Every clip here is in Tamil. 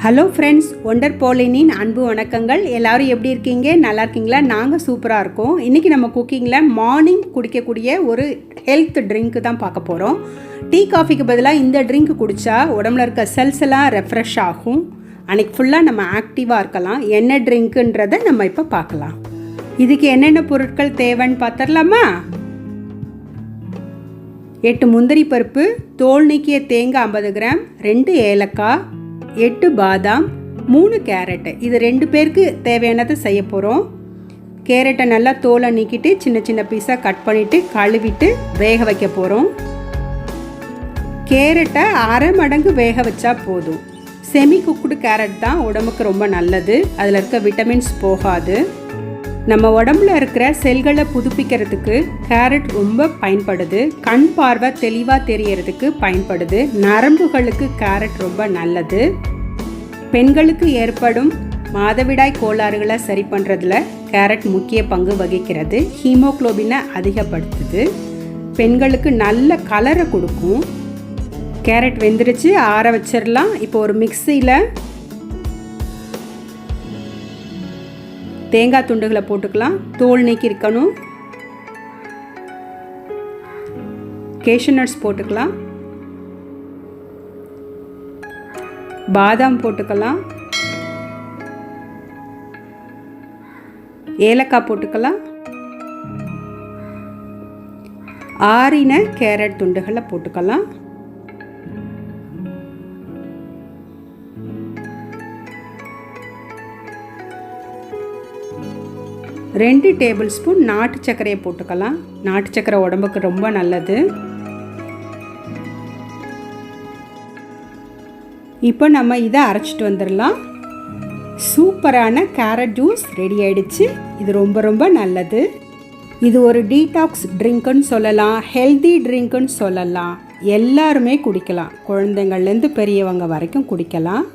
ஹலோ ஃப்ரெண்ட்ஸ், ஒண்டர் போலினின் அன்பு வணக்கங்கள். எல்லோரும் எப்படி இருக்கீங்க? நல்லா இருக்கீங்களா? நாங்கள் சூப்பராக இருக்கோம். இன்றைக்கி நம்ம குக்கிங்கில் மார்னிங் குடிக்கக்கூடிய ஒரு ஹெல்த் ட்ரிங்க்கு தான் பார்க்க போகிறோம். டீ காஃபிக்கு பதிலாக இந்த ட்ரிங்க் குடித்தா உடம்புல இருக்க செல்ஸ் எல்லாம் ரெஃப்ரெஷ் ஆகும். அன்றைக்கி ஃபுல்லாக நம்ம ஆக்டிவாக இருக்கலாம். என்ன ட்ரிங்க்குன்றதை நம்ம இப்போ பார்க்கலாம். இதுக்கு என்னென்ன பொருட்கள் தேவைன்னு பார்த்துடலாமா? 8 முந்திரி பருப்பு, தோல் நீக்கிய தேங்காய் 50 கிராம், 2 ஏலக்காய், 8 பாதாம், 3 கேரட்டு. இது 2 பேருக்கு தேவையானதை செய்ய போகிறோம். கேரட்டை நல்லா தோலை நீக்கிட்டு சின்ன சின்ன பீஸாக கட் பண்ணிவிட்டு கழுவிட்டு வேக வைக்க போகிறோம். கேரட்டை அரை மடங்கு வேக வச்சா போதும். செமி குக்குடு கேரட் தான் உடம்புக்கு ரொம்ப நல்லது. அதில் இருக்க விட்டமின்ஸ் போகாது. நம்ம உடம்புல இருக்கிற செல்களை புதுப்பிக்கிறதுக்கு கேரட் ரொம்ப பயன்படுது. கண் பார்வை தெளிவாக தெரியறதுக்கு பயன்படுது. நரம்புகளுக்கு கேரட் ரொம்ப நல்லது. பெண்களுக்கு ஏற்படும் மாதவிடாய் கோளாறுகளை சரி பண்ணுறதுல கேரட் முக்கிய பங்கு வகிக்கிறது. ஹீமோக்ளோபினை அதிகப்படுத்துது. பெண்களுக்கு நல்ல கலரை கொடுக்கும். கேரட் வெந்துருச்சு, ஆற வச்சிடலாம். இப்போ ஒரு மிக்சியில் தேங்காய் துண்டுகளை போட்டுக்கலாம். தோல் நீக்கி இருக்கணும். கேஷ்யூ நட்ஸ் போட்டுக்கலாம். பாதாம் போட்டுக்கலாம். ஏலக்காய் போட்டுக்கலாம். ஆறின கேரட் துண்டுகளை போட்டுக்கலாம். 2 டேபிள் ஸ்பூன் நாட்டு சர்க்கரையை போட்டுக்கலாம். நாட்டு சர்க்கரை உடம்புக்கு ரொம்ப நல்லது. இப்போ நம்ம இதை அரைச்சிட்டு வந்துடலாம். சூப்பரான கேரட் ஜூஸ் ரெடி ஆயிடுச்சு. இது ரொம்ப ரொம்ப நல்லது. இது ஒரு டீடாக்ஸ் ட்ரிங்க்குன்னு சொல்லலாம், ஹெல்தி ட்ரிங்க்குன்னு சொல்லலாம். எல்லாருமே குடிக்கலாம். குழந்தைங்கள்லேருந்து பெரியவங்க வரைக்கும் குடிக்கலாம்.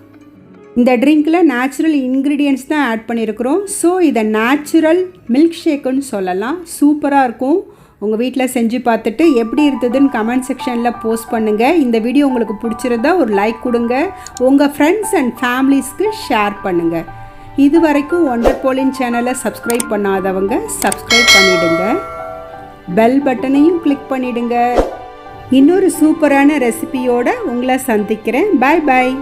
இந்த ட்ரிங்க்கில் நேச்சுரல் இன்க்ரீடியன்ட்ஸ் தான் ஆட் பண்ணியிருக்கிறோம். ஸோ இதை நேச்சுரல் மில்க் ஷேக்குன்னு சொல்லலாம். சூப்பராக இருக்கும். உங்கள் வீட்டில் செஞ்சு பார்த்துட்டு எப்படி இருந்ததுன்னு கமெண்ட் செக்ஷனில் போஸ்ட் பண்ணுங்கள். இந்த வீடியோ உங்களுக்கு பிடிச்சிருந்தா ஒரு லைக் கொடுங்க. உங்கள் ஃப்ரெண்ட்ஸ் அண்ட் ஃபேமிலிஸ்க்கு ஷேர் பண்ணுங்கள். இது வரைக்கும் ஒண்டர் போலின் சேனலை சப்ஸ்கிரைப் பண்ணாதவங்க சப்ஸ்கிரைப் பண்ணிவிடுங்க. பெல் பட்டனையும் கிளிக் பண்ணிவிடுங்க. இன்னொரு சூப்பரான ரெசிபியோடு உங்களை சந்திக்கிறேன். பாய் பாய்.